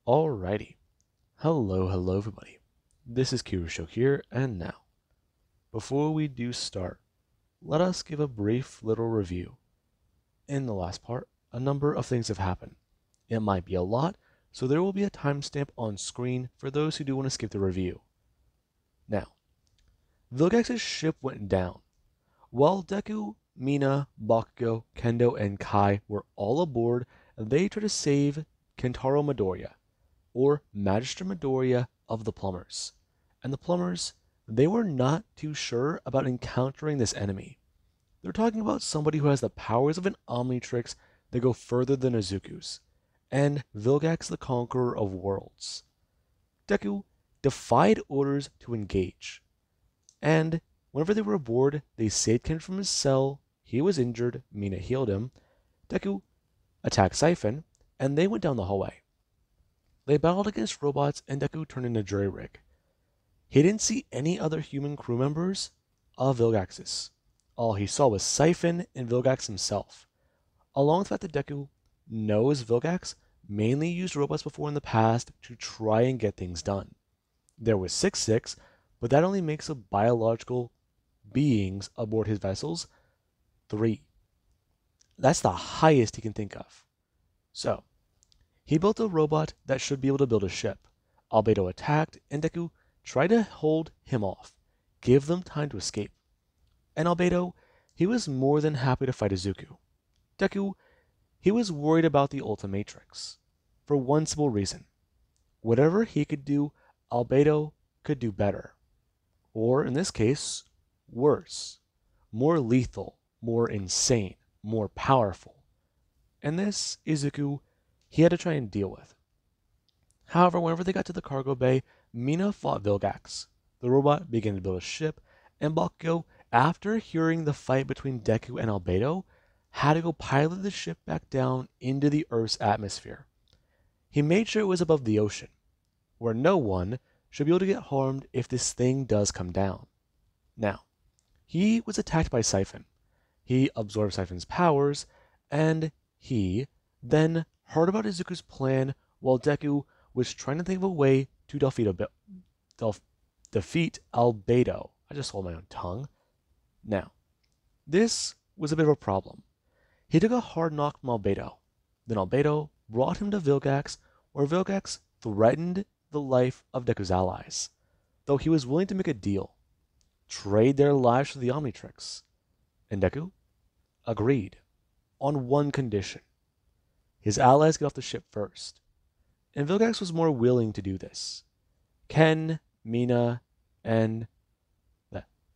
Alrighty. Hello everybody. This is Kirusho here, and now, before we do start, let us give a brief little review. In the last part, a number of things have happened. It might be a lot, so there will be a timestamp on screen for those who do want to skip the review. Now, Vilgax's ship went down. While Deku, Mina, Bakugo, Kendo, and Kai were all aboard, they tried to save Kentaro Midoriya, or Magister Midoriya of the Plumbers. And the Plumbers, they were not too sure about encountering this enemy. They're talking about somebody who has the powers of an Omnitrix that go further than Izuku's, and Vilgax the Conqueror of Worlds. Deku defied orders to engage, and whenever they were aboard, they saved Ken from his cell. He was injured, Mina healed him. Deku attacked Siphon, and they went down the hallway. They battled against robots, and Deku turned into Jury Rig. He didn't see any other human crew members of Vilgax's. All he saw was Siphon and Vilgax himself. Along with the fact that Deku knows Vilgax mainly used robots before in the past to try and get things done. There was 6-6, but that only makes of biological beings aboard his vessels 3. That's the highest he can think of. So, he built a robot that should be able to build a ship. Albedo attacked, and Deku tried to hold him off, give them time to escape. And Albedo, he was more than happy to fight Izuku. Deku, he was worried about the Ultimatrix, for one simple reason. Whatever he could do, Albedo could do better. Or, in this case, worse. More lethal, more insane, more powerful. And this, Izuku, he had to try and deal with. However, whenever they got to the cargo bay, Mina fought Vilgax. The robot began to build a ship, and Bakugo, after hearing the fight between Deku and Albedo, had to go pilot the ship back down into the Earth's atmosphere. He made sure it was above the ocean, where no one should be able to get harmed if this thing does come down. Now, he was attacked by Siphon. He absorbed Siphon's powers, and he then heard about Izuku's plan while Deku was trying to think of a way to defeat Albedo. I just hold my own tongue. Now, this was a bit of a problem. He took a hard knock from Albedo. Then Albedo brought him to Vilgax, where Vilgax threatened the life of Deku's allies, though he was willing to make a deal, trade their lives for the Omnitrix. And Deku agreed, on one condition. His allies get off the ship first, and Vilgax was more willing to do this. Ken, Mina, and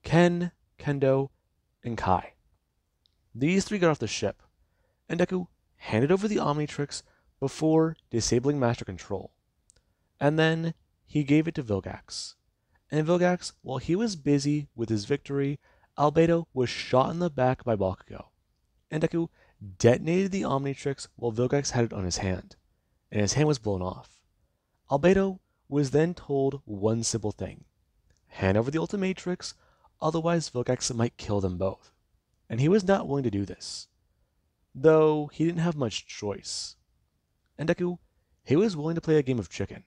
Kendo, and Kai. These 3 got off the ship, and Deku handed over the Omnitrix before disabling Master Control. And then he gave it to Vilgax. And Vilgax, while he was busy with his victory, Albedo was shot in the back by Bakugo. And Deku detonated the Omnitrix while Vilgax had it on his hand, and his hand was blown off. Albedo was then told one simple thing: hand over the Ultimatrix, otherwise Vilgax might kill them both. And he was not willing to do this, though he didn't have much choice. And Deku, he was willing to play a game of chicken.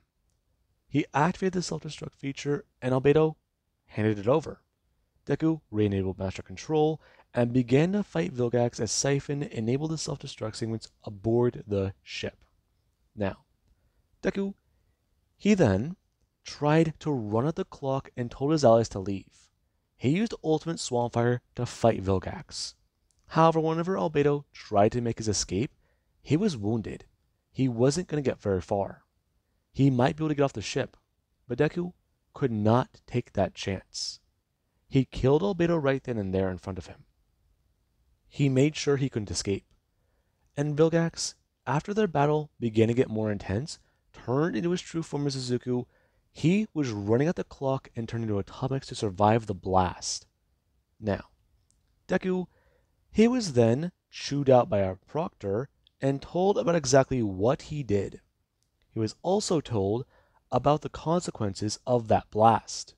He activated the self-destruct feature, and Albedo handed it over. Deku re-enabled Master Control and began to fight Vilgax as Siphon enabled the self-destruct sequence aboard the ship. Now, Deku, he then tried to run out the clock and told his allies to leave. He used Ultimate Swampfire to fight Vilgax. However, whenever Albedo tried to make his escape, he was wounded. He wasn't going to get very far. He might be able to get off the ship, but Deku could not take that chance. He killed Albedo right then and there in front of him. He made sure he couldn't escape. And Vilgax, after their battle began to get more intense, turned into his true form as Izuku. He was running out the clock and turned into atomics to survive the blast. Now, Deku, he was then chewed out by our proctor and told about exactly what he did. He was also told about the consequences of that blast.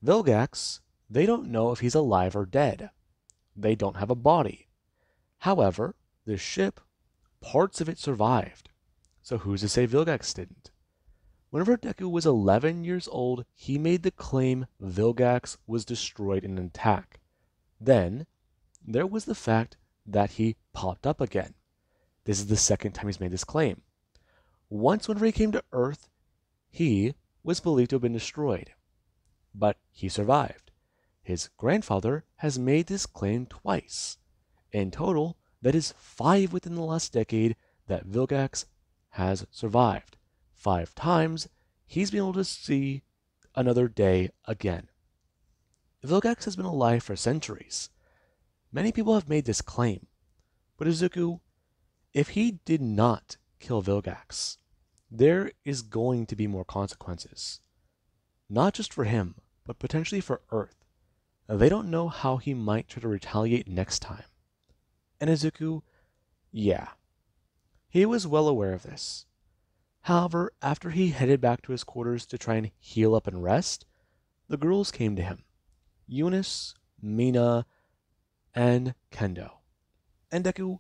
Vilgax, they don't know if he's alive or dead. They don't have a body. However, the ship, parts of it survived. So who's to say Vilgax didn't? Whenever Deku was 11 years old, he made the claim Vilgax was destroyed in an attack. Then, there was the fact that he popped up again. This is the second time he's made this claim. Once, whenever he came to Earth, he was believed to have been destroyed, but he survived. His grandfather has made this claim twice. In total, that is 5 within the last decade that Vilgax has survived. 5 times, he's been able to see another day again. Vilgax has been alive for centuries. Many people have made this claim, but Izuku, if he did not kill Vilgax, there is going to be more consequences. Not just for him, but potentially for Earth. They don't know how he might try to retaliate next time. And Izuku, yeah, he was well aware of this. However, after he headed back to his quarters to try and heal up and rest, the girls came to him. Eunice, Mina, and Kendo. And Deku,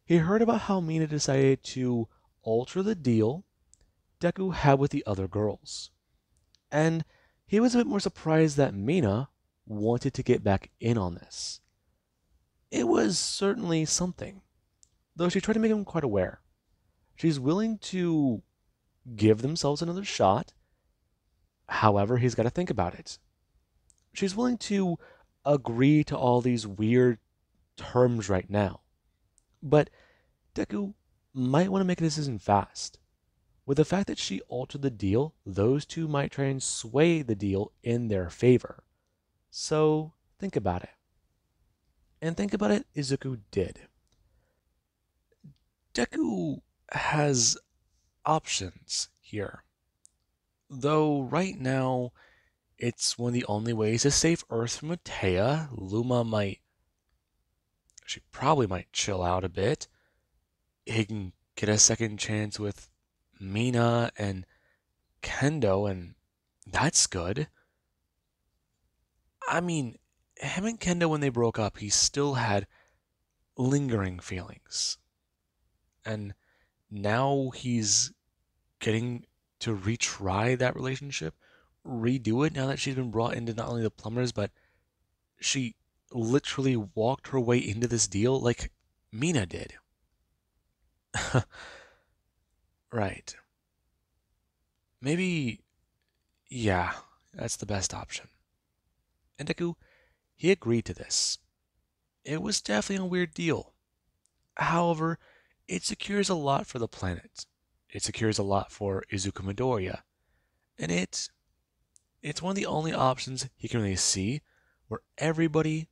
he heard about how Mina decided to alter the deal Deku had with the other girls. And he was a bit more surprised that Mina wanted to get back in on this. It was certainly something, though she tried to make him quite aware. She's willing to give themselves another shot, however, he's got to think about it. She's willing to agree to all these weird terms right now. But Deku might want to make a decision fast. With the fact that she altered the deal, those two might try and sway the deal in their favor. So think about it. And think about it, Izuku did. Deku has options here. Though right now, it's one of the only ways to save Earth from Atea. She probably might chill out a bit. He can get a second chance with Mina and Kendo, and that's good. I mean, him and Kendo, when they broke up, he still had lingering feelings. And now he's getting to retry that relationship, redo it now that she's been brought into not only the plumbers, but she literally walked her way into this deal like Mina did. Right. Maybe, yeah, that's the best option. And Deku, he agreed to this. It was definitely a weird deal. However, it secures a lot for the planet. It secures a lot for Izuku Midoriya. And it's one of the only options he can really see where everybody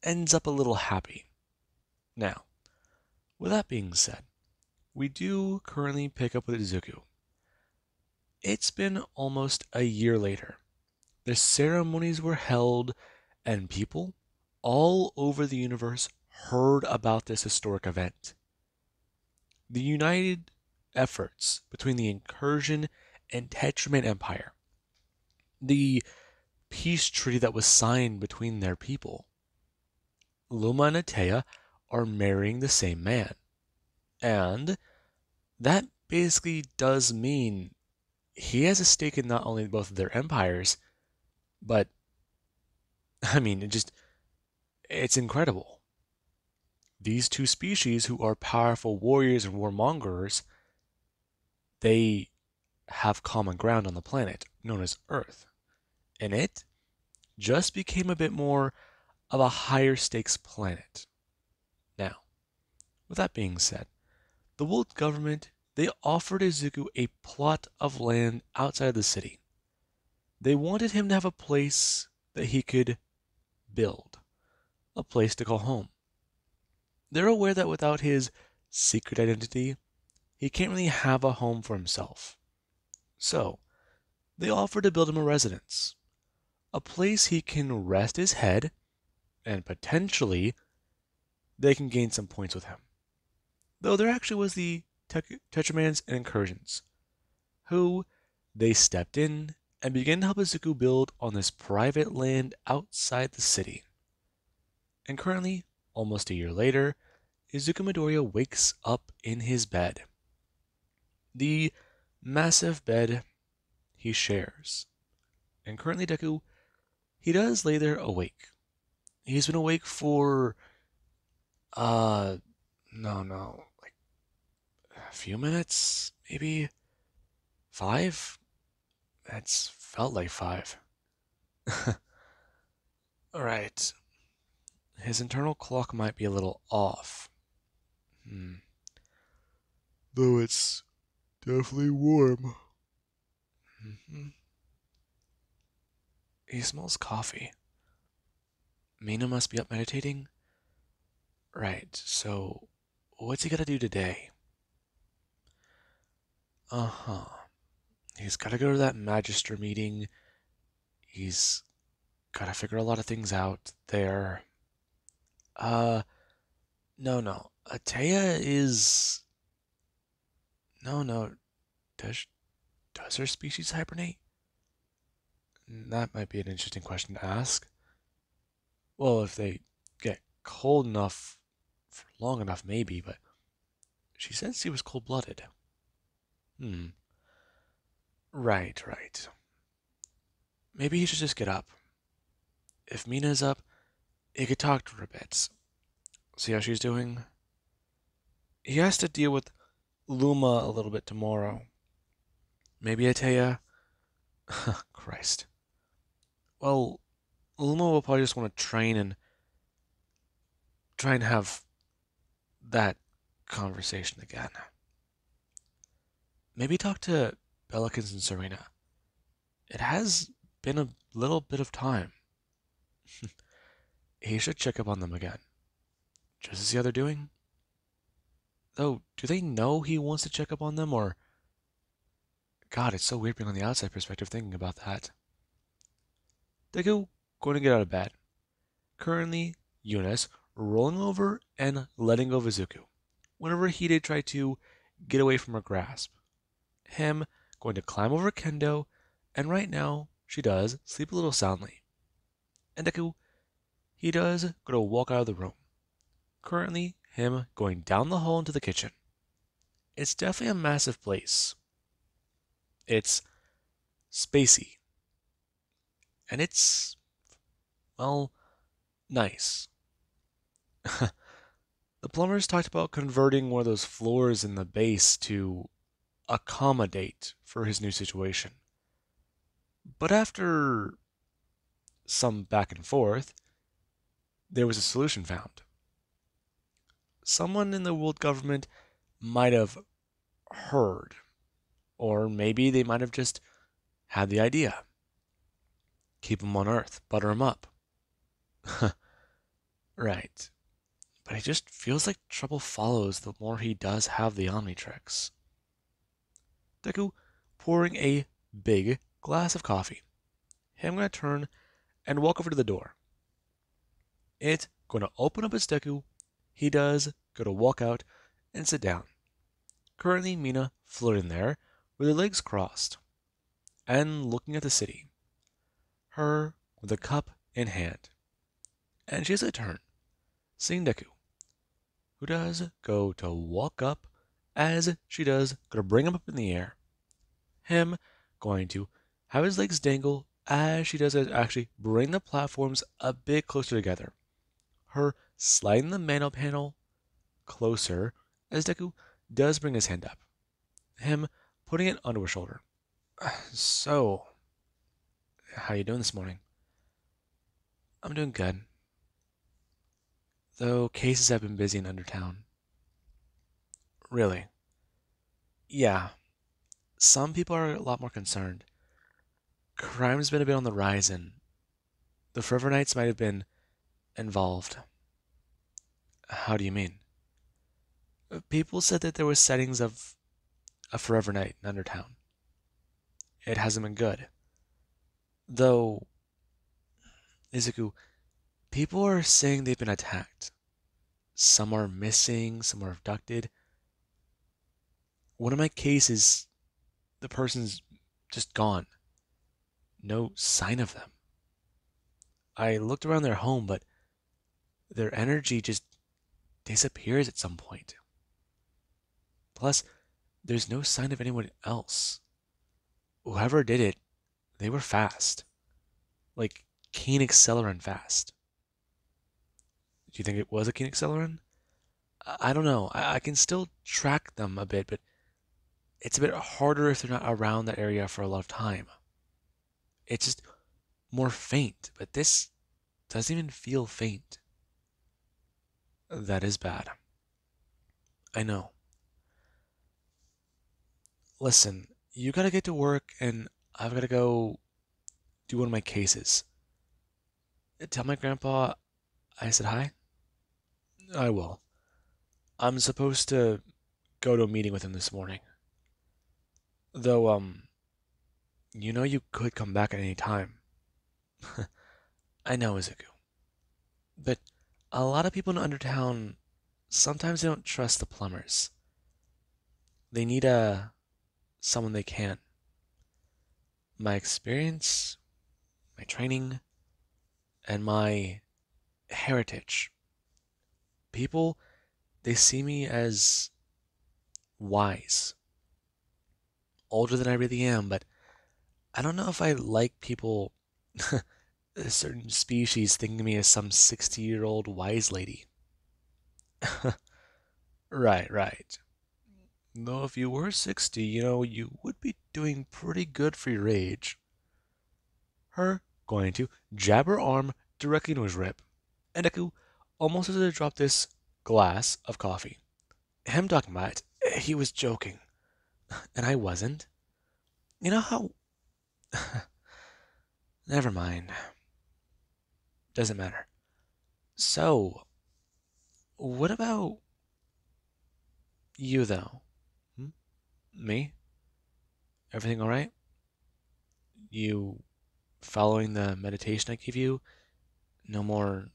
ends up a little happy. Now, with that being said, we do currently pick up with Izuku. It's been almost a year later. The ceremonies were held, and people all over the universe heard about this historic event. The united efforts between the Incursion and Tetraman Empire, the peace treaty that was signed between their people. Luma and Atea are marrying the same man. And that basically does mean he has a stake in not only both of their empires, but, I mean, it's incredible. These two species who are powerful warriors and warmongers, they have common ground on the planet, known as Earth. And it just became a bit more of a higher stakes planet. Now, with that being said, the world government, they offered Izuku a plot of land outside the city. They wanted him to have a place that he could build, a place to call home. They're aware that without his secret identity, he can't really have a home for himself. So, they offered to build him a residence, a place he can rest his head, and potentially they can gain some points with him. Though there actually was the Tetramans and Incursions, who they stepped in and began to help Izuku build on this private land outside the city. And currently, almost a year later, Izuku Midoriya wakes up in his bed. the massive bed he shares. And currently, Deku, he does lay there awake. He's been awake for, uh, no, like a few minutes, maybe 5? That's felt like 5. Alright, his internal clock might be a little off. Hmm. Though it's definitely warm. Hmm. He smells coffee. Mina must be up meditating? Right, so what's he gotta do today? Uh-huh. He's gotta go to that Magister meeting. He's gotta figure a lot of things out there. Uh, no. Atea is... No. Does, does her species hibernate? That might be an interesting question to ask. Well, if they get cold enough for long enough, maybe, but she said she was cold-blooded. Hmm. Right. Maybe he should just get up. If Mina's up, he could talk to her a bit. See how she's doing? He has to deal with Luma a little bit tomorrow. Maybe Atea? Christ. Well, Luma will probably just want to train and try and have that conversation again. Maybe talk to Pelicans and Serena. It has been a little bit of time. He should check up on them again. Just to see how they're doing. Though, do they know he wants to check up on them, or... God, it's so weird being on the outside perspective thinking about that. Deku going to get out of bed. Currently, Eunice rolling over and letting go of Izuku. Whenever Hide tried to get away from her grasp. Him going to climb over Kendo, and right now, she does sleep a little soundly. And Deku, he does go to walk out of the room. Currently, him going down the hall into the kitchen. It's definitely a massive place. It's spacey. And it's, well, nice. The plumbers talked about converting one of those floors in the base to accommodate for his new situation. But after some back and forth, there was a solution found. Someone in the world government might have heard, or maybe they might have just had the idea. Keep him on Earth, butter him up. Right. But it just feels like trouble follows the more he does have the Omnitrix. Deku pouring a big glass of coffee. Him gonna turn and walk over to the door. It gonna open up its Deku. He does go to walk out and sit down. Currently Mina floating there with her legs crossed and looking at the city. Her with a cup in hand. And she has a turn, seeing Deku, who does go to walk up as she does go to bring him up in the air. Him going to have his legs dangle as she does actually bring the platforms a bit closer together. Her sliding the mana panel closer as Deku does bring his hand up. Him putting it onto her shoulder. So, how you doing this morning? I'm doing good. Though cases have been busy in Undertown. Really? Yeah. Some people are a lot more concerned. Crime's been a bit on the rise, and the Forever Knights might have been involved. How do you mean? People said that there were sightings of a Forever Knight in Undertown. It hasn't been good. Though, Izuku, people are saying they've been attacked. Some are missing, some are abducted. One of my cases, the person's just gone. No sign of them. I looked around their home, but their energy just disappears at some point. Plus, there's no sign of anyone else. Whoever did it, they were fast. Like keen accelerant fast. Do you think it was a keen accelerant? I don't know. I can still track them a bit, but it's a bit harder if they're not around that area for a lot of time. It's just more faint, but this doesn't even feel faint. That is bad. I know. Listen, you gotta get to work, and I've gotta go do one of my cases. Tell my grandpa I said hi. I will. I'm supposed to go to a meeting with him this morning. Though, you could come back at any time. I know, Izuku. But a lot of people in Undertown sometimes they don't trust the plumbers. They need someone they can. My experience, my training, and my heritage. People, they see me as wise, older than I really am, but I don't know if I like people, a certain species, thinking of me as some 60-year-old wise lady. Right, right. Though if you were 60, you would be doing pretty good for your age. Her going to jab her arm directly into his rib. And Deku almost as to drop this glass of coffee. Him talking about it, he was joking. And I wasn't. You know how. Never mind. Doesn't matter. So, what about you, though? Hmm? Me? Everything alright? You following the meditation I gave you? No more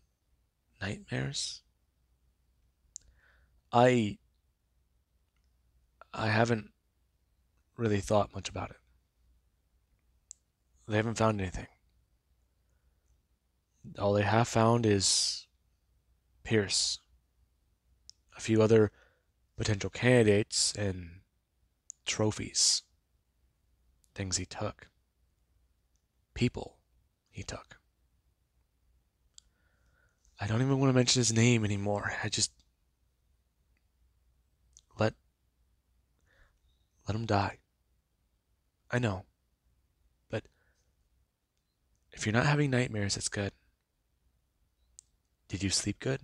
nightmares? I I haven't really thought much about it. They haven't found anything. All they have found is Pierce, a few other potential candidates, and trophies. Things he took. People he took. I don't even want to mention his name anymore. I just let let him die. I know, but if you're not having nightmares, it's good. Did you sleep good?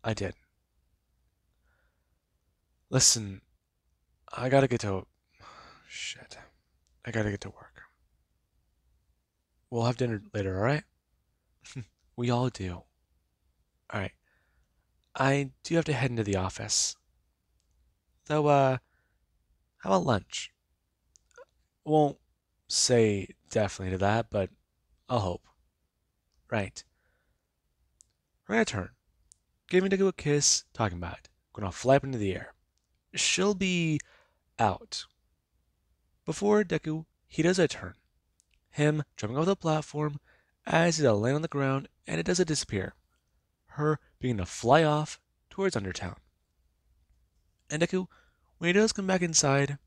I did. Listen, I gotta get to. Shit. I gotta get to work. We'll have dinner later, alright? We all do. Alright. I do have to head into the office. Though, how about lunch? Won't say definitely to that, but I'll hope. Right. We're gonna turn. Giving Deku a kiss, talking about it. Gonna fly up into the air. She'll be out. Before Deku, he does a turn. Him jumping off the platform as it'll land on the ground and it doesn't disappear. Her beginning to fly off towards Undertown. And Deku, when he does come back inside,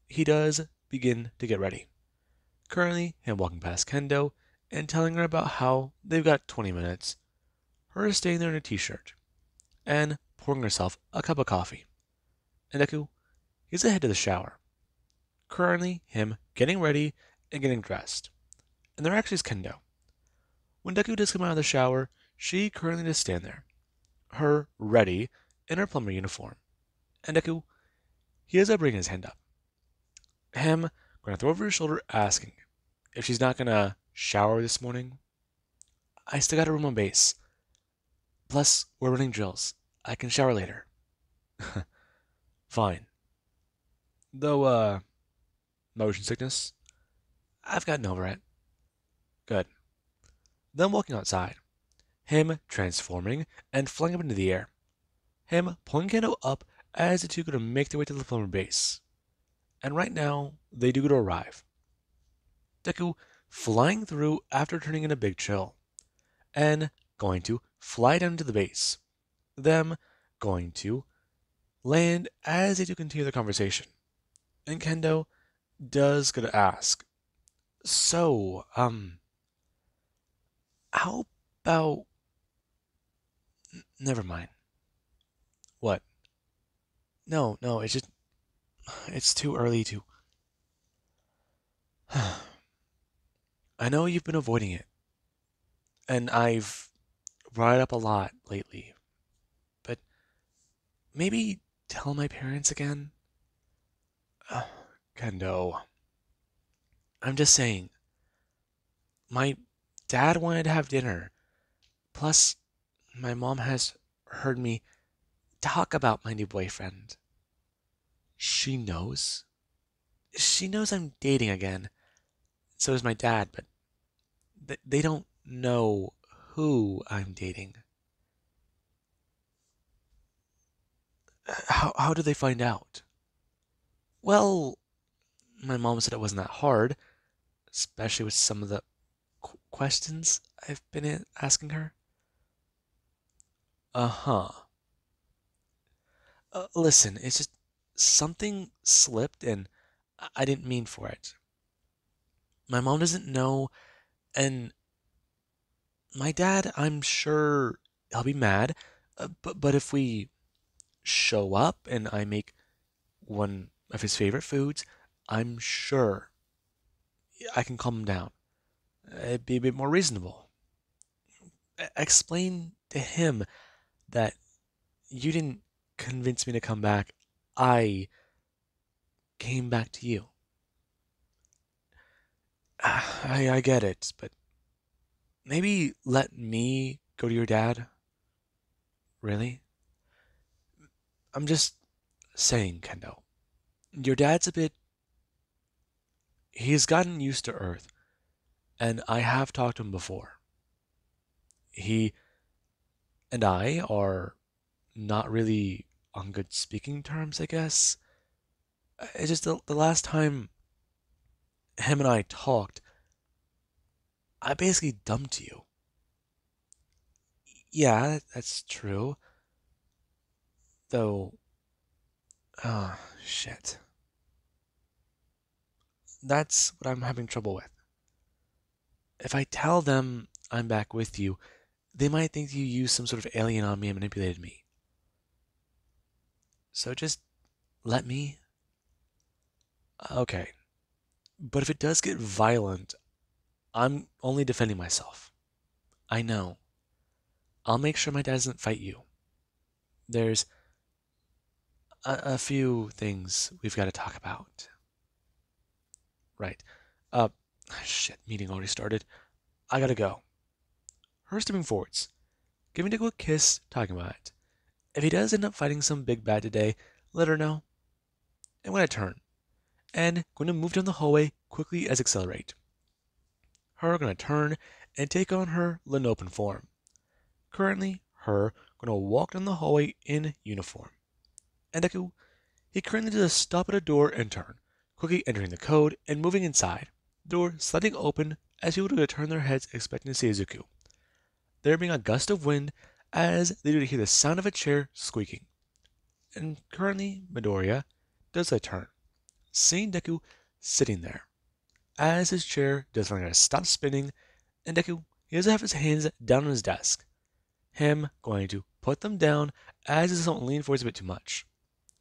he does begin to get ready. Currently, him walking past Kendo and telling her about how they've got 20 minutes. Her staying there in a t-shirt and pouring herself a cup of coffee. And Deku, he's ahead to the shower. Currently, him getting ready and getting dressed. And there actually is Kendo. When Deku does come out of the shower, she currently does stand there. Her ready in her plumber uniform. And Deku, he ends up bringing his hand up. Him gonna throw over his shoulder asking if she's not gonna shower this morning. I still got a room on base. Plus, we're running drills. I can shower later. Fine. Though, motion sickness, I've gotten over it. Good. Then walking outside. Him transforming and flying up into the air. Him pulling Kendo up as the two go to make their way to the plumber base. And right now, they do go to arrive. Deku flying through after turning in a big chill. And going to fly down to the base. Them going to land as they do continue the conversation. And Kendo does get to ask, so, how about, never mind. What? No, no, it's too early to. I know you've been avoiding it, and I've brought it up a lot lately, but maybe tell my parents again? Uh, Kendo, I'm just saying, my dad wanted to have dinner. Plus, my mom has heard me talk about my new boyfriend. She knows? She knows I'm dating again. So does my dad, but they don't know who I'm dating. How do they find out? Well, my mom said it wasn't that hard, especially with some of the questions I've been asking her. Uh-huh. Listen, it's just something slipped and I didn't mean for it. My mom doesn't know, and my dad, I'm sure he'll be mad. But if we show up and I make one of his favorite foods, I'm sure I can calm him down. It'd be a bit more reasonable. Explain to him that you didn't convince me to come back. I came back to you. I get it, but maybe let me go to your dad. Really? I'm just saying, Kendo. Your dad's a bit. He's gotten used to Earth, and I have talked to him before. He and I are not really on good speaking terms, I guess. It's just the last time him and I talked, I basically dumped you. Yeah, that's true. Though, oh, shit. That's what I'm having trouble with. If I tell them I'm back with you, they might think you used some sort of alien on me and manipulated me. So just let me. Okay. But if it does get violent, I'm only defending myself. I know. I'll make sure my dad doesn't fight you. There's a few things we've got to talk about. Right. Uh, shit, meeting already started. I gotta go. Her stepping forwards, giving Deku a kiss, talking about it. If he does end up fighting some big bad today, let her know. I'm gonna turn, and going to move down the hallway quickly as accelerate. Her gonna turn and take on her Lenopen form. Currently, her gonna walk down the hallway in uniform. And Deku, he currently does a stop at a door and turn, quickly entering the code and moving inside. Door sliding open as people do to turn their heads expecting to see Izuku. There being a gust of wind as they do to hear the sound of a chair squeaking. And currently, Midoriya does a turn, seeing Deku sitting there. As his chair does finally stop spinning, and Deku, he does have his hands down on his desk. Him going to put them down as his own lean forwards a bit too much.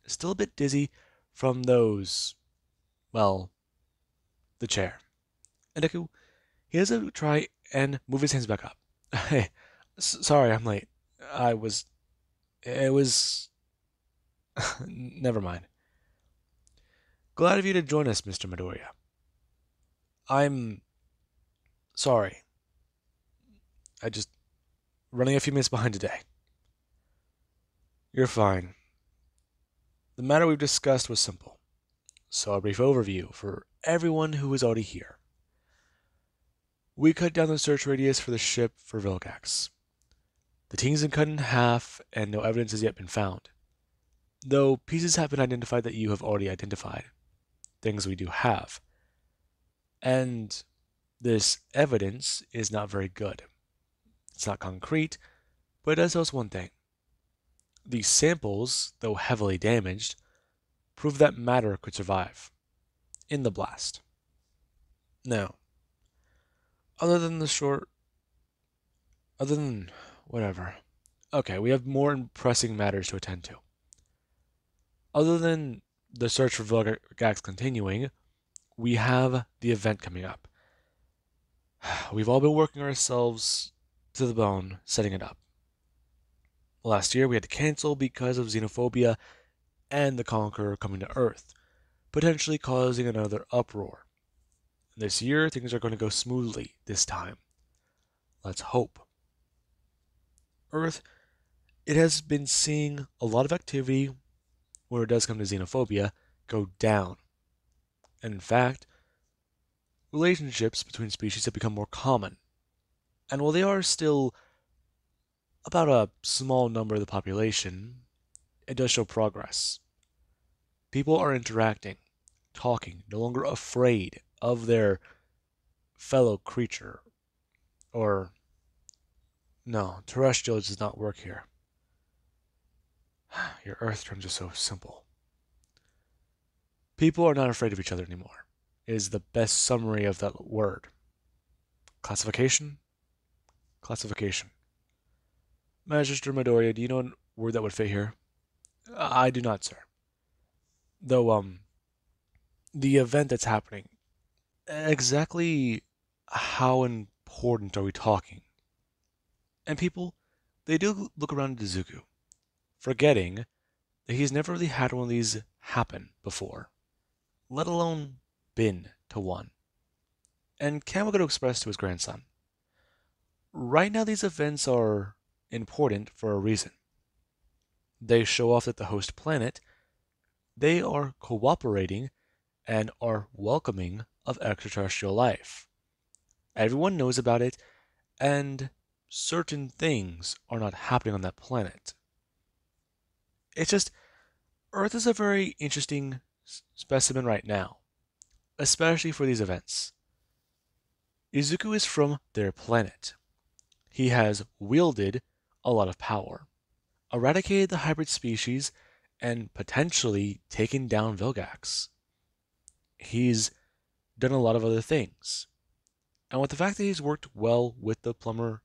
Still a bit dizzy from those, well, the chair. And Deku, he has to try and move his hands back up. Hey, sorry, I'm late. It was, never mind. Glad of you to join us, Mr. Midoriya. I'm sorry. I just running a few minutes behind today. You're fine. The matter we've discussed was simple, so a brief overview for everyone who is already here. We cut down the search radius for the ship for Vilgax. The team's been cut in half and no evidence has yet been found, though pieces have been identified that you have already identified, things we do have. And this evidence is not very good. It's not concrete, but it does tell us one thing. These samples, though heavily damaged, prove that matter could survive in the blast. Now, other than the short, other than whatever. Okay, we have more pressing matters to attend to. Other than the search for Vilgax continuing, we have the event coming up. We've all been working ourselves to the bone setting it up. Last year we had to cancel because of xenophobia and the Conqueror coming to Earth, potentially causing another uproar. This year things are going to go smoothly this time. Let's hope. Earth, it has been seeing a lot of activity where it does come to xenophobia go down. And in fact, relationships between species have become more common. And while they are still about a small number of the population, it does show progress. People are interacting, talking, no longer afraid of their fellow creature. Or, no, terrestrial does not work here. Your Earth terms are so simple. People are not afraid of each other anymore, is the best summary of that word. Classification? Classification. Magister Midoriya, do you know a word that would fit here? I do not, sir. Though, the event that's happening, exactly how important are we talking? And people, they do look around at Izuku, forgetting that he's never really had one of these happen before, let alone been to one. And Kawagoto expressed to his grandson, right now these events are important for a reason. They show off that the host planet, they are cooperating and are welcoming of extraterrestrial life. Everyone knows about it, and certain things are not happening on that planet. It's just, Earth is a very interesting specimen right now, especially for these events. Izuku is from their planet. He has wielded a lot of power, eradicated the hybrid species, and potentially taken down Vilgax. He's done a lot of other things. And with the fact that he's worked well with the Plumber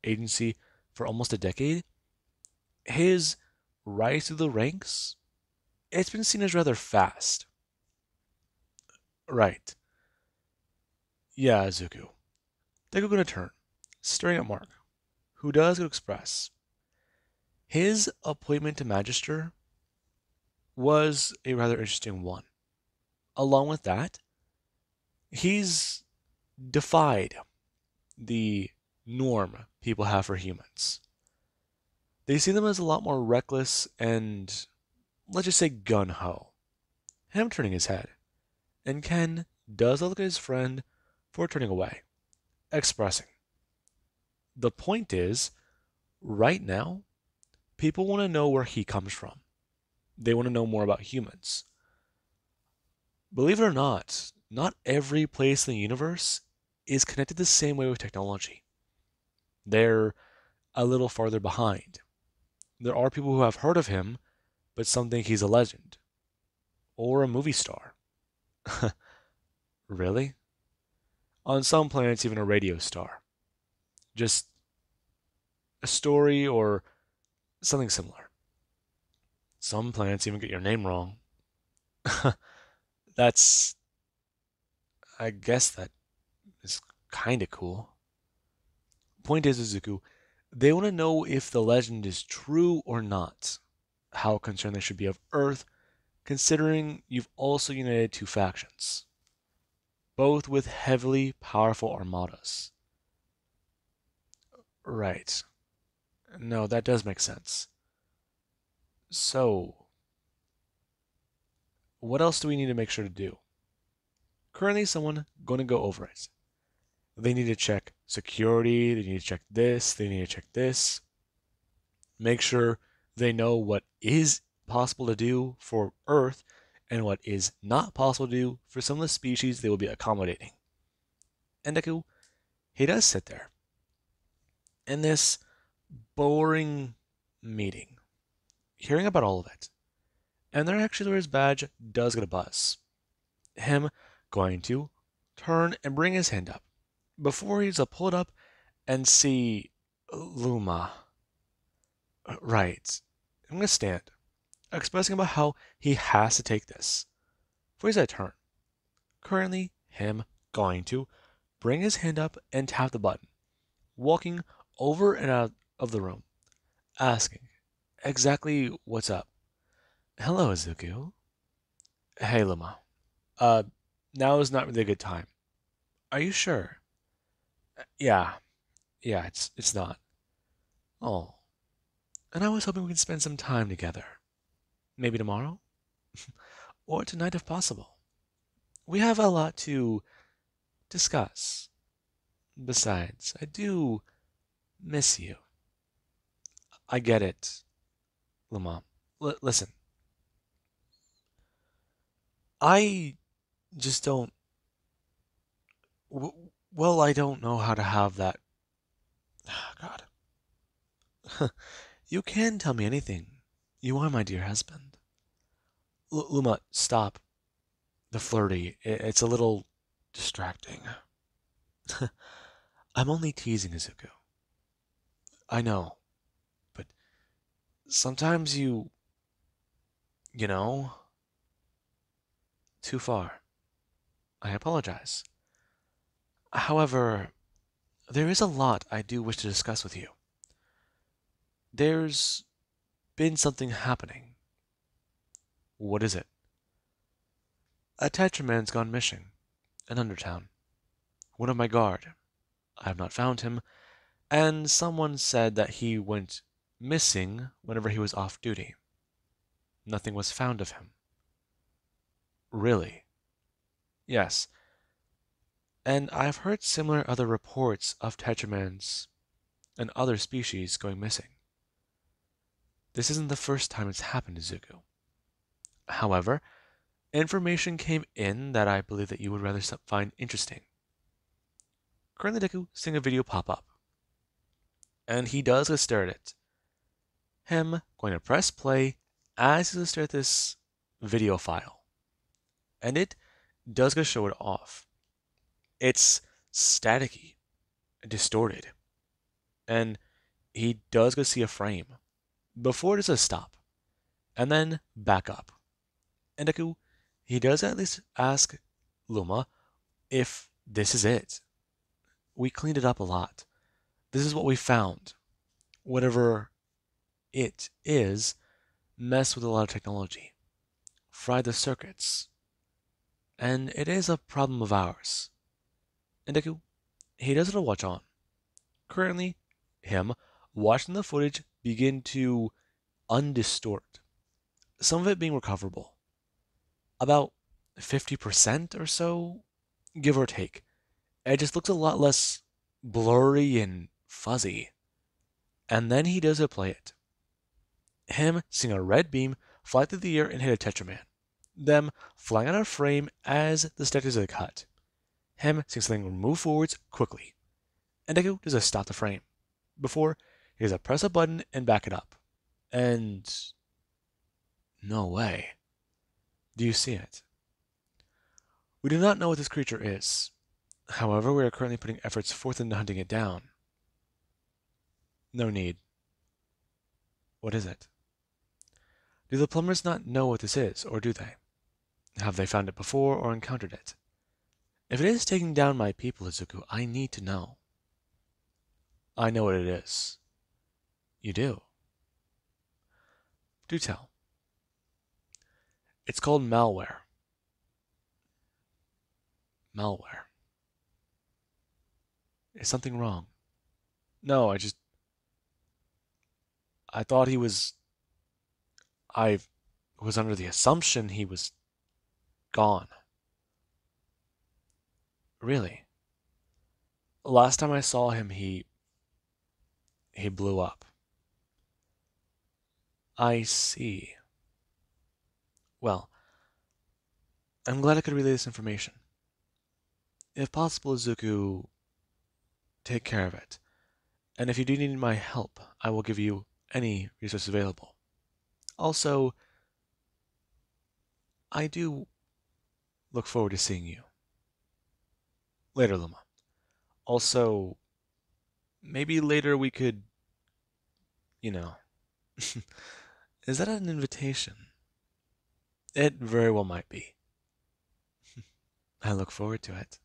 Agency for almost a decade, his rise through the ranks, it's been seen as rather fast. Right. Yeah, Izuku. Deku gonna turn, staring at Mark, who does express. His appointment to Magister was a rather interesting one. Along with that, he's defied the norm people have for humans. They see them as a lot more reckless and, let's just say, gun ho. Him turning his head. And Ken does look at his friend for turning away, expressing. The point is, right now, people want to know where he comes from. They want to know more about humans. Believe it or not every place in the universe is connected the same way with technology. They're a little farther behind. There are people who have heard of him, but some think he's a legend. Or a movie star. Really? On some planets, even a radio star. Just a story or something similar. Some planets even get your name wrong. That's, I guess that is kind of cool. Point is, Izuku, they want to know if the legend is true or not. How concerned they should be of Earth, considering you've also united two factions, both with heavily powerful armadas. Right. No, that does make sense. So, what else do we need to make sure to do? Currently, someone going to go over it. They need to check security, they need to check this, they need to check this. Make sure they know what is possible to do for Earth and what is not possible to do for some of the species they will be accommodating. And Deku, he does sit there in this boring meeting. hearing about all of it. And their actuator's badge does get a buzz. Him going to turn and bring his hand up before he's to pull it up and see Luma. Right. I'm gonna stand, expressing about how he has to take this. For he's at turn. Currently, him going to bring his hand up and tap the button, walking over and out of the room, asking exactly what's up. Hello, Izuku. Hey, Luma. Uh, now is not really a good time. Are you sure? Yeah, yeah, it's not. Oh, and I was hoping we could spend some time together. Maybe tomorrow? Or tonight if possible. We have a lot to discuss. Besides, I do miss you. I get it, Luma. Listen, I just don't. Well, I don't know how to have that. God. You can tell me anything. You are my dear husband. Luma, stop. The flirty. It's a little distracting. I'm only teasing, Izuku. I know, but sometimes you know, too far. I apologize. However, there is a lot I do wish to discuss with you. There's been something happening. What is it? A Tetraman's gone missing in Undertown. One of my guard. I have not found him, and someone said that he went missing whenever he was off duty. Nothing was found of him. Really? Yes. And I've heard similar other reports of Tetramans and other species going missing. This isn't the first time it's happened to Zuko. However, information came in that I believe that you would rather find interesting. Currently, Deku seeing a video pop up, and he does go stare at it. Him going to press play as he stare at this video file, and it does go show it off. It's staticky, distorted, and he does go see a frame before it does a stop, and then back up. And Deku, he does at least ask Luma if this is it. We cleaned it up a lot. This is what we found. Whatever it is, messed with a lot of technology, fried the circuits, and it is a problem of ours. And Deku, he does have a watch on. Currently, him watching the footage begin to undistort, some of it being recoverable. About 50% or so, give or take. It just looks a lot less blurry and fuzzy. And then he does play it. Him seeing a red beam fly through the air and hit a Tetraman. Them flying out of frame as the statues are cut. Him seeing something move forwards quickly. And Deku does a stop the frame. Before, he does a press a button and back it up. And no way. Do you see it? We do not know what this creature is. However, we are currently putting efforts forth into hunting it down. No need. What is it? Do the plumbers not know what this is, or do they? Have they found it before or encountered it? If it is taking down my people, Izuku, I need to know. I know what it is. You do? Do tell. It's called malware. Malware. Is something wrong? No, I thought he was... I was under the assumption he was gone. Really? Last time I saw him, he blew up. I see. Well, I'm glad I could relay this information. If possible, Izuku, take care of it. And if you do need my help, I will give you any resources available. Also, I do look forward to seeing you later, Luma. Also, maybe later we could, you know, is that an invitation? It very well might be. I look forward to it.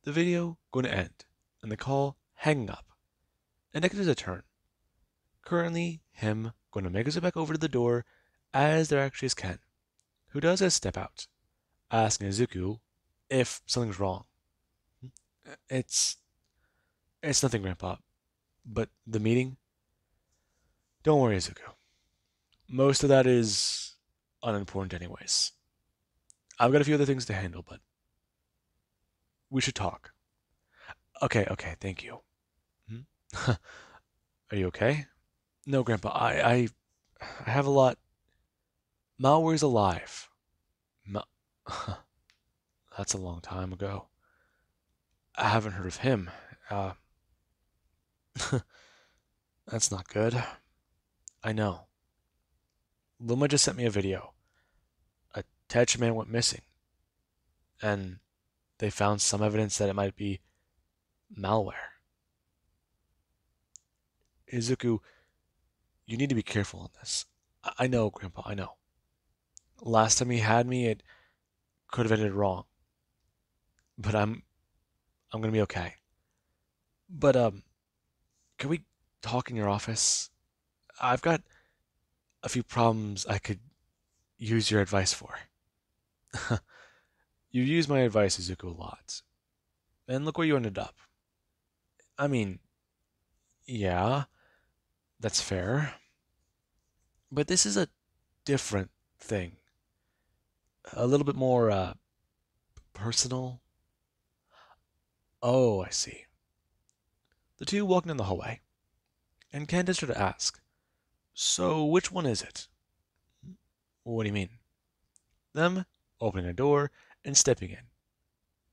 The video going to end, and the call hanging up, and it is a turn. Currently, him going to make his way back over to the door, as there actually is Ken, who does a step out, asking Izuku if something's wrong. It's it's nothing, Grandpa. But the meeting? Don't worry, Izuku. Most of that is unimportant anyways. I've got a few other things to handle, but we should talk. Okay, okay, thank you. Hmm? Are you okay? No, Grandpa, I have a lot. Malware's alive. Ma- That's a long time ago. I haven't heard of him. Uh, that's not good. I know. Luma just sent me a video. A Tetchman went missing, and they found some evidence that it might be malware. Izuku, you need to be careful on this. I know, Grandpa, I know. Last time he had me, it could have ended wrong. But I'm gonna be okay. But can we talk in your office? I've got a few problems I could use your advice for. You used my advice, Izuku, a lot. And look where you ended up. I mean, yeah, that's fair. But this is a different thing. A little bit more personal. Oh, I see. The two walking in the hallway, and Candace started to ask, so which one is it? What do you mean? Them opening a door and stepping in.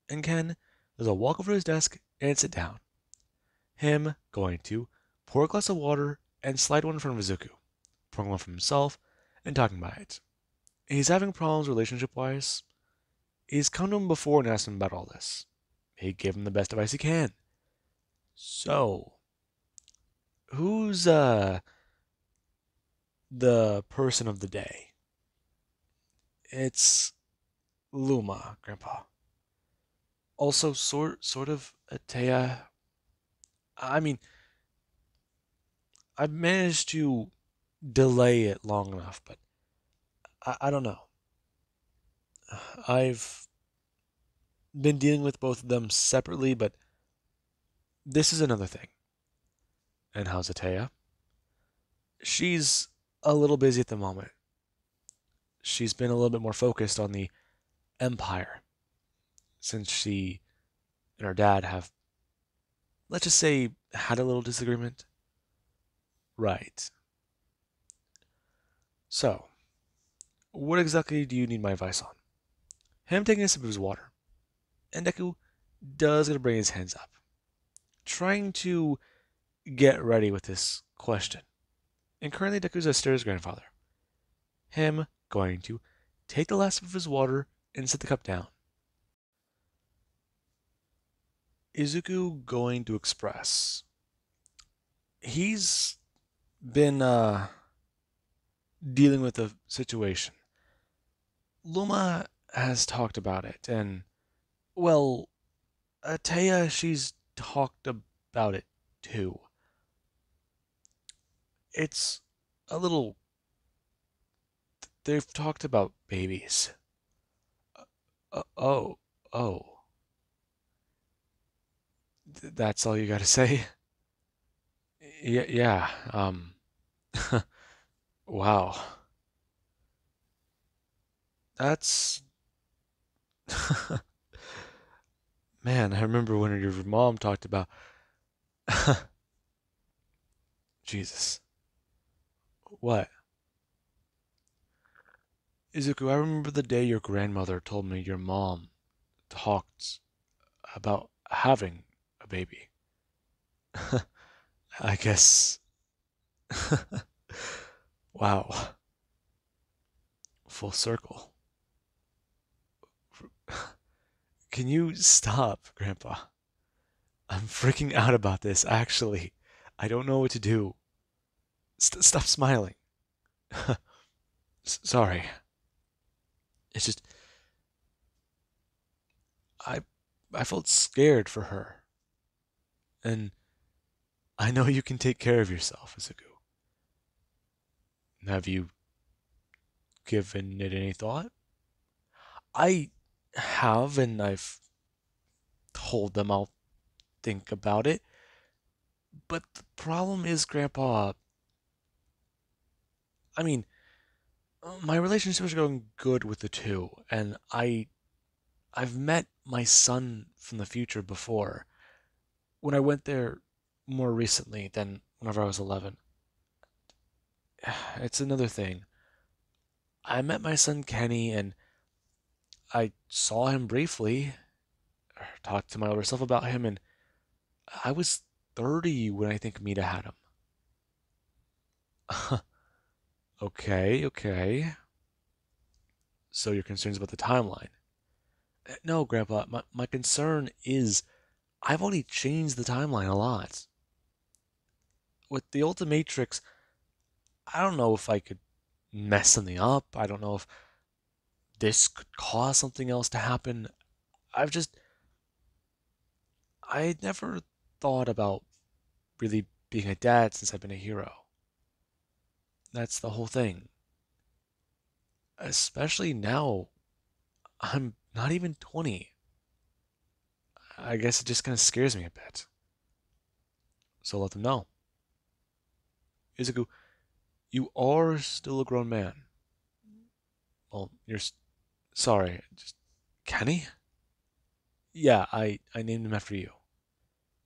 And Ken does a walk over to his desk and sit down. Him going to pour a glass of water and slide one in front of Izuku, pouring one for himself and talking about it. He's having problems relationship wise. He's come to him before and asked him about all this. He gave him the best advice he can. So, who's the person of the day? It's Luma, Grandpa. Also, sort of Atea. I mean, I've managed to delay it long enough, but I don't know. I've been dealing with both of them separately, but this is another thing. And how's Atea? She's a little busy at the moment. She's been a little bit more focused on the Empire since she and her dad have, let's just say, had a little disagreement. Right. So, what exactly do you need my advice on? Him taking a sip of his water, and Deku does gonna bring his hands up, trying to get ready with this question. And currently Deku's a stare his grandfather. Him going to take the last sip of his water and set the cup down. Izuku going to express. He's been dealing with a situation. Luma has talked about it, and well, Taya, she's talked about it too. It's a little. They've talked about babies. Oh, oh. That's all you gotta say? Yeah, yeah. Wow. That's. Man, I remember when your mom talked about. Jesus. What? Izuku, I remember the day your grandmother told me your mom talked about having a baby. I guess. Wow, full circle. Can you stop, Grandpa? I'm freaking out about this, actually. I don't know what to do. Stop smiling. Sorry. It's just I I felt scared for her. And I know you can take care of yourself, Izuku. Have you given it any thought? I have, and I've told them I'll think about it. But the problem is, Grandpa, I mean, my relationship is going good with the two, and I've met my son from the future before. When I went there more recently than whenever I was 11. It's another thing. I met my son Kenny, and I saw him briefly, talked to my older self about him, and I was 30 when I think Mita had him. Okay, okay. So your concerns about the timeline? No, Grandpa, my concern is I've already changed the timeline a lot. With the Ultimatrix, I don't know if I could mess something up. I don't know if this could cause something else to happen. I've just, I never thought about really being a dad since I've been a hero. That's the whole thing. Especially now, I'm not even 20. I guess it just kind of scares me a bit. So let them know. Izuku, you are still a grown man. Well, sorry, just Kenny? Yeah, I named him after you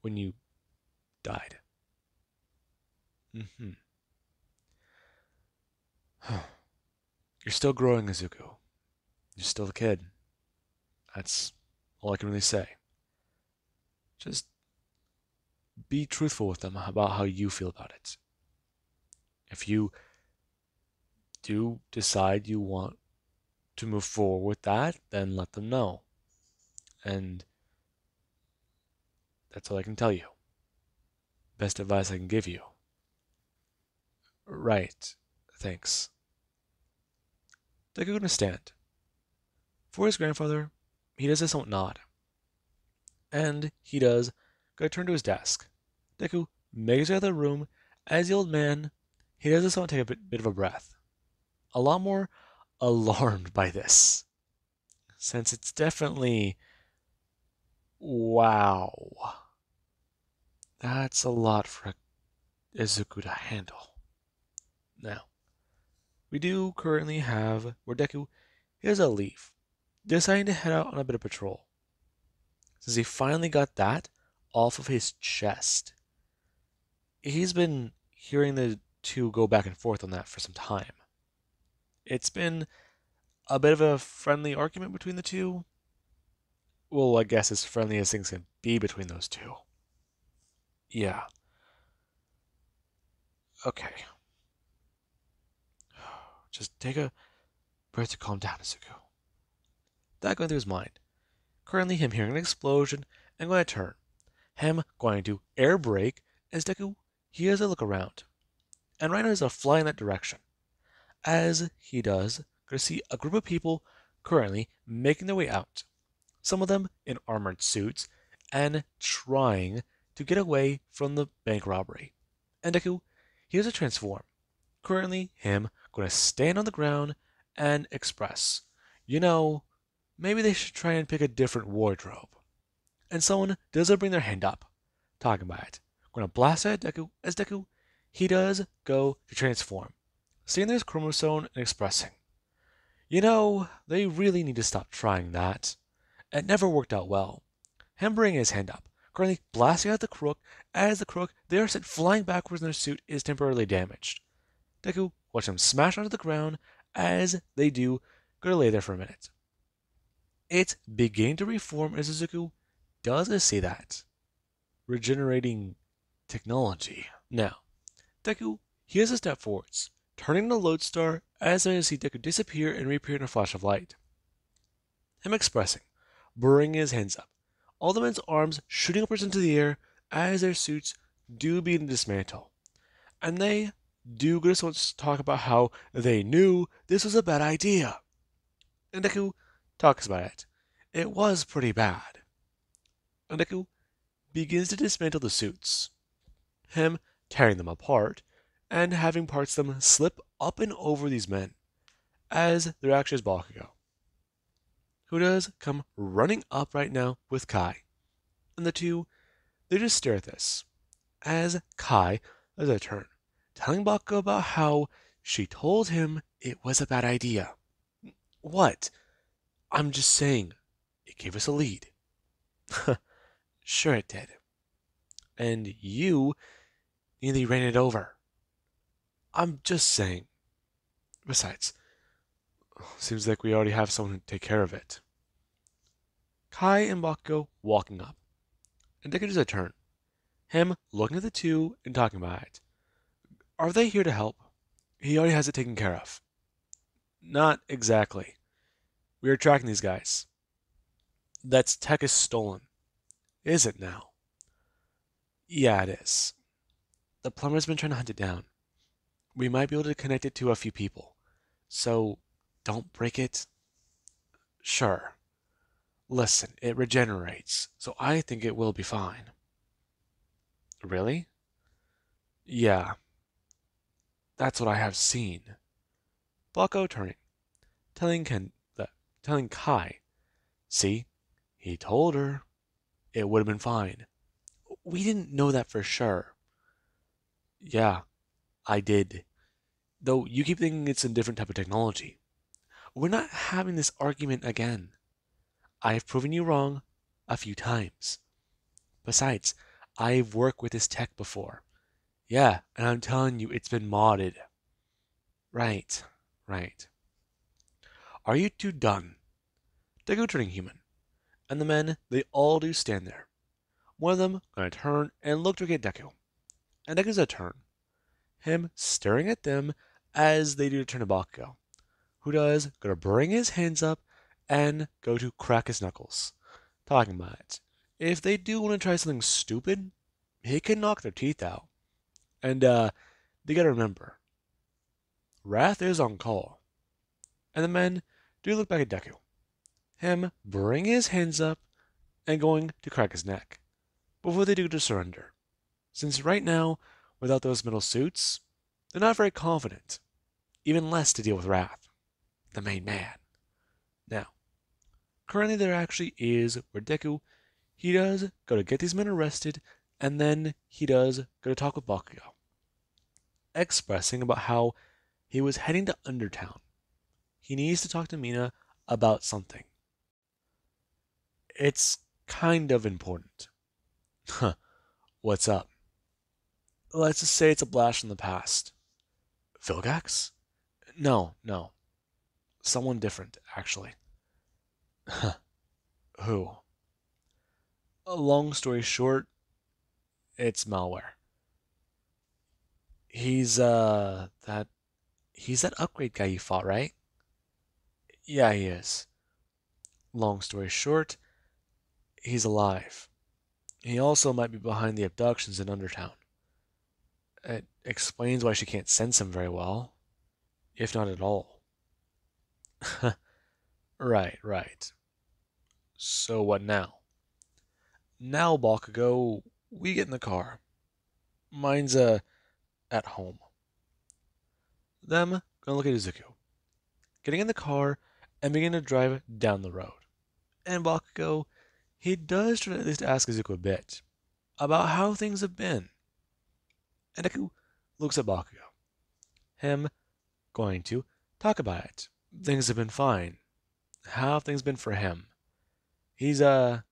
when you died. Hmm. You're still growing, Izuku. You're still a kid. That's all I can really say. Just be truthful with them about how you feel about it. If you do decide you want to move forward with that, then let them know. And that's all I can tell you. Best advice I can give you. Right. Thanks. Deku gonna stand. For his grandfather, he does a somewhat nod. And he does go turn to his desk. Deku makes it out of the room as the old man, he does this somewhat take a bit of a breath. A lot more alarmed by this. Since it's definitely wow. That's a lot for Izuku to handle. Now, we do currently have where Deku is a leaf, deciding to head out on a bit of patrol. Since he finally got that off of his chest, he's been hearing the two go back and forth on that for some time. It's been a bit of a friendly argument between the two. Well, I guess as friendly as things can be between those two. Yeah. Okay. Just take a breath to calm down, Izuku. That going through his mind. Currently, him hearing an explosion and going to turn. Him going to air brake as Deku, he has a look around. And Rhino is a fly in that direction. As he does, going to see a group of people currently making their way out. Some of them in armored suits and trying to get away from the bank robbery. And Deku, he has to transform. Currently, him going to stand on the ground and express, you know, maybe they should try and pick a different wardrobe. And someone does bring their hand up, talking about it. Going to blast at Deku as Deku, he does go to transform. Seeing there's chromosome and expressing. You know, they really need to stop trying that. It never worked out well. Him bringing his hand up, currently blasting at the crook, as the crook, they are sent flying backwards in their suit, is temporarily damaged. Deku watch them smash onto the ground as they do, gonna lay there for a minute. It's beginning to reform as Izuku does see that. Regenerating technology. Now, Deku, he has a step forwards, turning the lodestar as I see Deku disappear and reappear in a flash of light. Him expressing, bringing his hands up, all the men's arms shooting upwards into the air as their suits do begin to dismantle. And they do go so much to talk about how they knew this was a bad idea. And Deku talks about it. It was pretty bad. And Deku begins to dismantle the suits, him tearing them apart and having parts of them slip up and over these men, as there actually is Bakugo, who does come running up right now with Kai. And the two, they just stare at this, as Kai does a turn, telling Bakugo about how she told him it was a bad idea. What? I'm just saying, it gave us a lead. Sure it did. And you nearly ran it over. I'm just saying. Besides, seems like we already have someone to take care of it. Kai and Bakugo walking up, and Deku does a turn, him looking at the two and talking about it. Are they here to help? He already has it taken care of. Not exactly. We are tracking these guys. That tech is stolen. Is it now? Yeah, it is. The plumber's been trying to hunt it down. We might be able to connect it to a few people. So, don't break it. Sure. Listen, it regenerates, so I think it will be fine. Really? Yeah. That's what I have seen. Bucko turning, telling Kai, see, he told her it would have been fine. We didn't know that for sure. Yeah, I did. Though you keep thinking it's a different type of technology. We're not having this argument again. I've proven you wrong a few times. Besides, I've worked with this tech before. Yeah, and I'm telling you, it's been modded. Right, right. Are you two done? Deku turning human, and the men, they all do stand there. One of them gonna turn and look to get Deku, and Deku's a turn, him staring at them as they do turn to Bakugo, who does gonna bring his hands up and go to crack his knuckles, talking about it. If they do want to try something stupid, he can knock their teeth out. And they gotta remember, Wrath is on call. And the men do look back at Deku, him bring his hands up and going to crack his neck, before they do to surrender. Since right now, without those metal suits, they're not very confident, even less to deal with Wrath, the main man. Now, currently there actually is where Deku, he does go to get these men arrested, and then he does go to talk with Bakugo, expressing about how he was heading to Undertown. He needs to talk to Mina about something. It's kind of important. Huh, what's up? Let's just say it's a blast from the past. Vilgax? No, no. Someone different, actually. Who? A long story short, it's malware. He's that upgrade guy you fought, right? Yeah, he is. Long story short, he's alive. He also might be behind the abductions in Undertown. It explains why she can't sense him very well, if not at all. Right, right. So what now? Now, Bakugo, we get in the car. Mine's at home. Them gonna look at Izuku, getting in the car and begin to drive down the road. And Bakugo, he does try to at least ask Izuku a bit about how things have been. And Deku looks at Bakugo, him going to talk about it. Things have been fine. How have things been for him? He's heard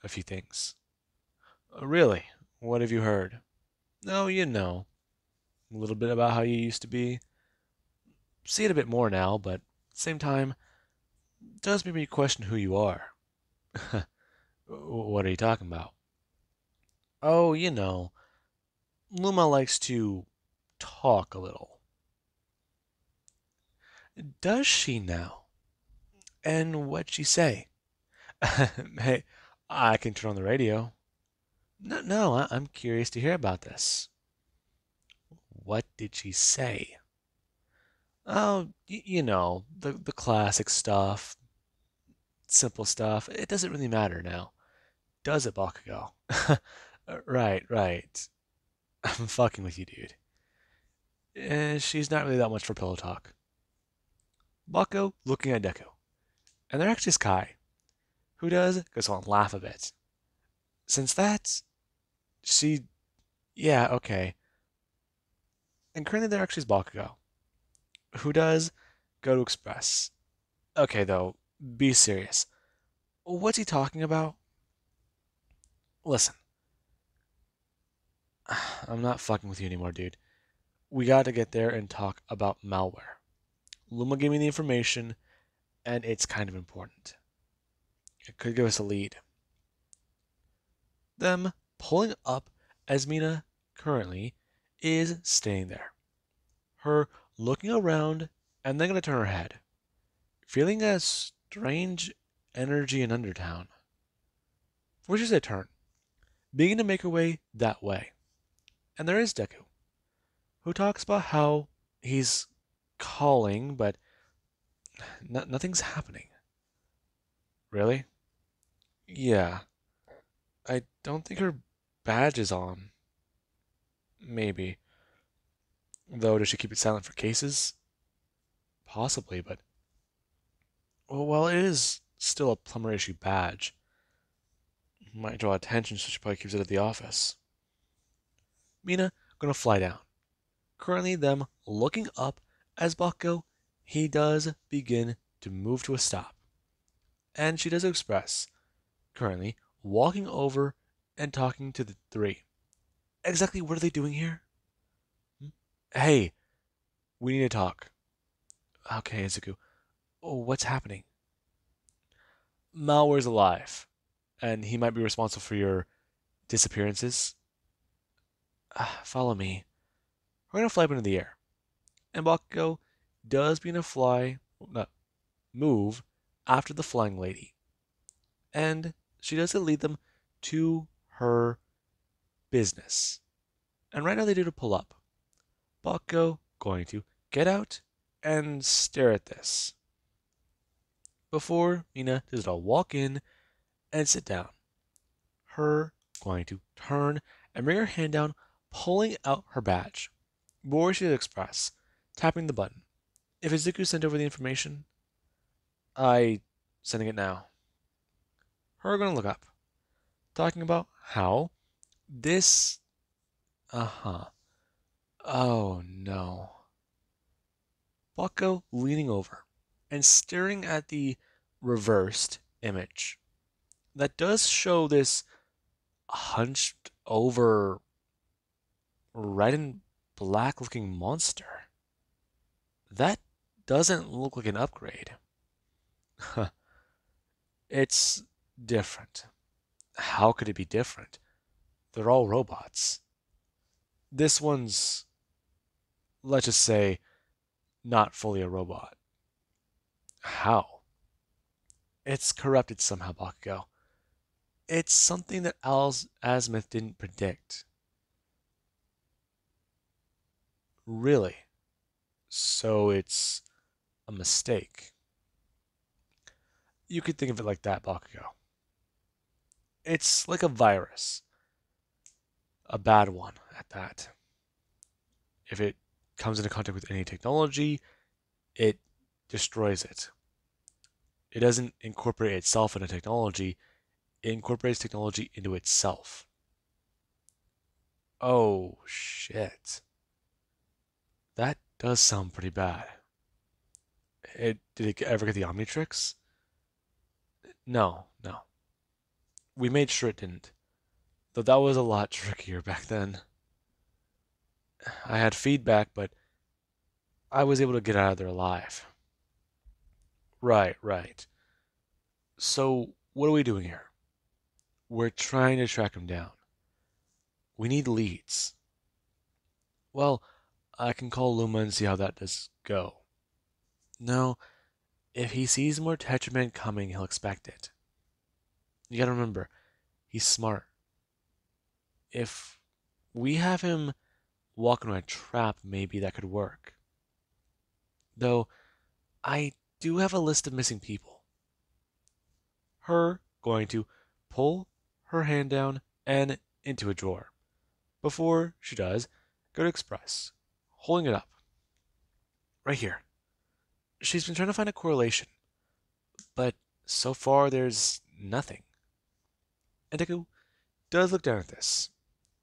a few things. Really? What have you heard? Oh, you know, a little bit about how you used to be. See it a bit more now, but at the same time, it does make me question who you are. What are you talking about? Oh, you know, Luma likes to talk a little. Does she now? And what'd she say? Hey, I can turn on the radio. No, no, I'm curious to hear about this. What did she say? Oh, you know, the classic stuff, simple stuff. It doesn't really matter now, does it, Bakugo? Right, right. I'm fucking with you, dude. She's not really that much for pillow talk. Bakugo looking at Deku, and they're actually Sky, who does goes on laugh a bit. Since that's she, yeah, okay. And currently there actually is Bakugo, who does go to express. Okay, though, be serious. What's he talking about? Listen, I'm not fucking with you anymore, dude. We gotta get there and talk about malware. Luma gave me the information, and it's kind of important. It could give us a lead. Them pulling up as Mina currently is staying there. Her looking around and then gonna turn her head, feeling a strange energy in Undertown. Which is a turn, beginning to make her way that way. And there is Deku, who talks about how he's calling, but nothing's happening. Really? Yeah. I don't think her badge is on. Maybe. Though, does she keep it silent for cases? Possibly, but. Well, it is still a plumber issue badge. Might draw attention, so she probably keeps it at the office. Mina gonna fly down. Currently, them looking up as Bakugo, he does begin to move to a stop. And she does express, currently, walking over and talking to the three. Exactly what are they doing here? Hey, we need to talk. Okay, Izuku. Oh, what's happening? Malware's alive, and he might be responsible for your disappearances. Follow me. We're gonna fly up into the air. And Bakugo does begin to move after the flying lady. And she does lead them to her business. And right now they do to pull up. Bakugo going to get out and stare at this. Before Mina does it all walk in and sit down. Her going to turn and bring her hand down, pulling out her badge. Before she express, tapping the button. If Izuku sent over the information, I sending it now. Her gonna look up, talking about how this. Uh huh. Oh no. Bucko leaning over and staring at the reversed image that does show this hunched over red and black looking monster. That doesn't look like an upgrade. It's different. How could it be different? They're all robots. This one's, let's just say, not fully a robot. How? It's corrupted somehow, Bakugo. It's something that Azimuth didn't predict. Really? So it's a mistake. You could think of it like that, Bakugo. It's like a virus. A bad one at that. If it comes into contact with any technology, it destroys it. It doesn't incorporate itself into technology, it incorporates technology into itself. Oh, shit. That does sound pretty bad. Did it ever get the Omnitrix? No, no. We made sure it didn't. Though that was a lot trickier back then. I had feedback, but I was able to get out of there alive. Right, right. So, what are we doing here? We're trying to track him down. We need leads. Well, I can call Luma and see how that does go. No, if he sees more Tetramen coming, he'll expect it. You gotta remember, he's smart. If we have him walk into a trap, maybe that could work. Though, I do have a list of missing people. Her going to pull her hand down and into a drawer. Before she does, go to Express, holding it up. Right here. She's been trying to find a correlation, but so far there's nothing. And Deku does look down at this.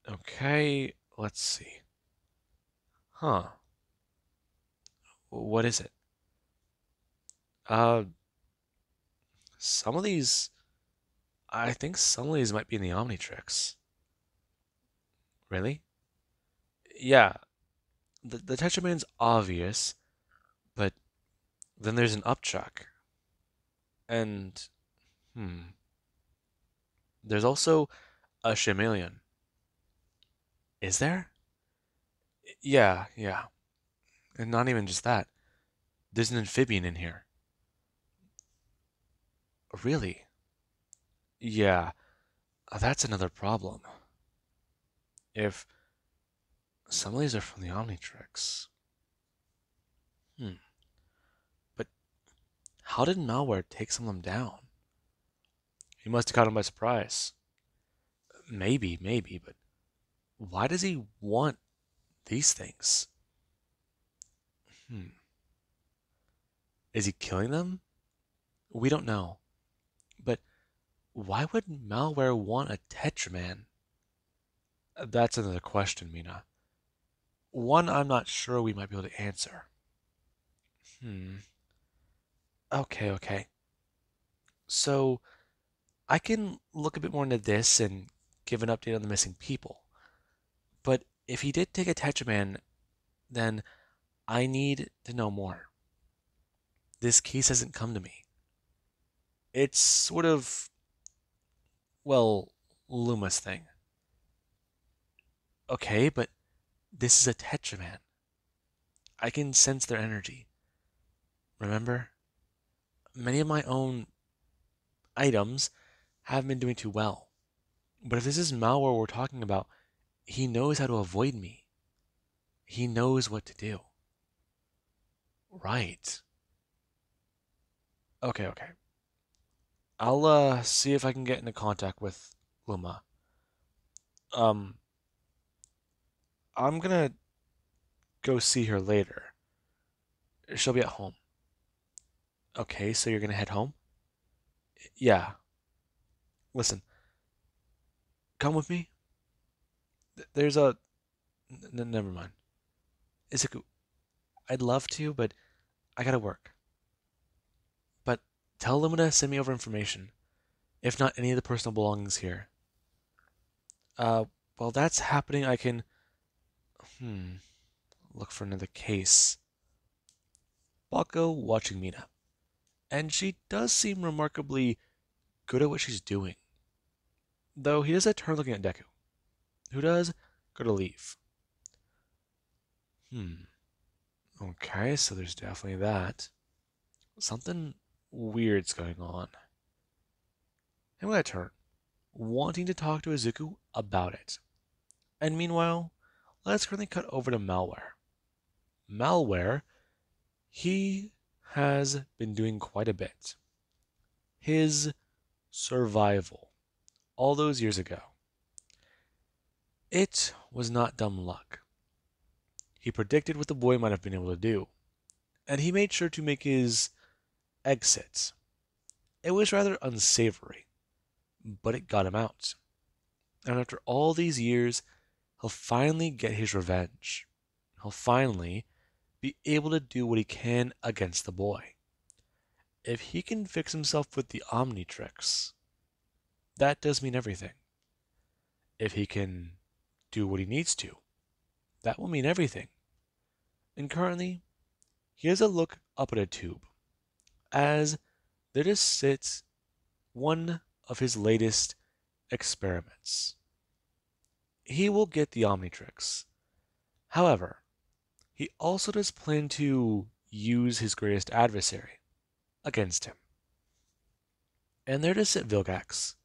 Okay, let's see. Huh. What is it? Uh, some of these. I think some of these might be in the Omnitrix. Really? Yeah, the Tetraman's obvious, but then there's an Upchuck. And, there's also a Chameleon. Is there? Yeah, yeah. And not even just that. There's an amphibian in here. Really? Yeah, that's another problem. If some of these are from the Omnitrix. Hmm. But how did Malware take some of them down? He must have caught him by surprise. Maybe, but why does he want these things? Hmm. Is he killing them? We don't know. But why would Malware want a Tetraman? That's another question, Mina. One I'm not sure we might be able to answer. Hmm. Okay. So I can look a bit more into this and give an update on the missing people. But if he did take a Tetraman, then I need to know more. This case hasn't come to me. It's sort of, well, Luma's thing. Okay, but this is a Tetraman. I can sense their energy. Remember? Many of my own items haven't been doing too well. But if this is malware we're talking about, he knows how to avoid me. He knows what to do. Right. Okay. I'll see if I can get into contact with Luma. Um I'm gonna go see her later. She'll be at home. Okay, so you're gonna head home? Yeah. Listen, come with me. There's a never mind. Izuku, I'd love to, but I gotta work. But tell Luma to send me over information. If not any of the personal belongings here. Uh, while that's happening, I can hmm look for another case. Bako watching Mina, and she does seem remarkably good at what she's doing. Though he does a turn looking at Deku, who does go to leave. Hmm. Okay, so there's definitely that. Something weird's going on. I'm gonna turn, wanting to talk to Izuku about it. And meanwhile, let's currently cut over to Malware. Malware, he has been doing quite a bit. His survival, all those years ago, it was not dumb luck. He predicted what the boy might have been able to do, and he made sure to make his exit. It was rather unsavory, but it got him out. And after all these years, he'll finally get his revenge. He'll finally be able to do what he can against the boy. If he can fix himself with the Omnitrix, that does mean everything. If he can do what he needs to, that will mean everything. And currently, he has a look up at a tube, as there just sits one of his latest experiments. He will get the Omnitrix. However, he also does plan to use his greatest adversary against him. And there to sit Vilgax,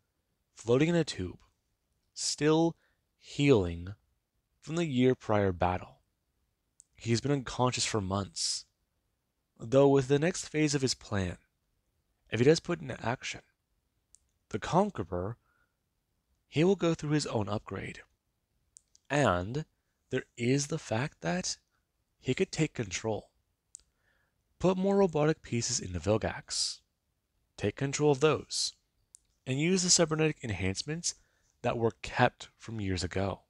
floating in a tube, still healing from the year prior battle. He's been unconscious for months, though with the next phase of his plan, if he does put into action, the Conqueror, he will go through his own upgrade. And there is the fact that he could take control, put more robotic pieces into Vilgax, take control of those, and use the cybernetic enhancements that were kept from years ago.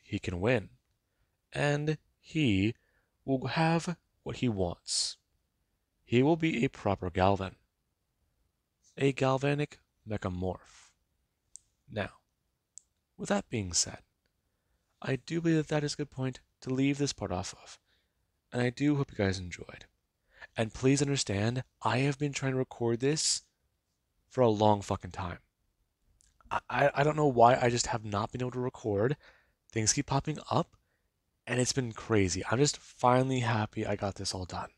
He can win, and he will have what he wants. He will be a proper Galvan, a galvanic mechamorph. Now, with that being said, I do believe that that is a good point to leave this part off of, and I do hope you guys enjoyed. And please understand, I have been trying to record this for a long fucking time. I don't know why, I just have not been able to record. Things keep popping up, and it's been crazy. I'm just finally happy I got this all done.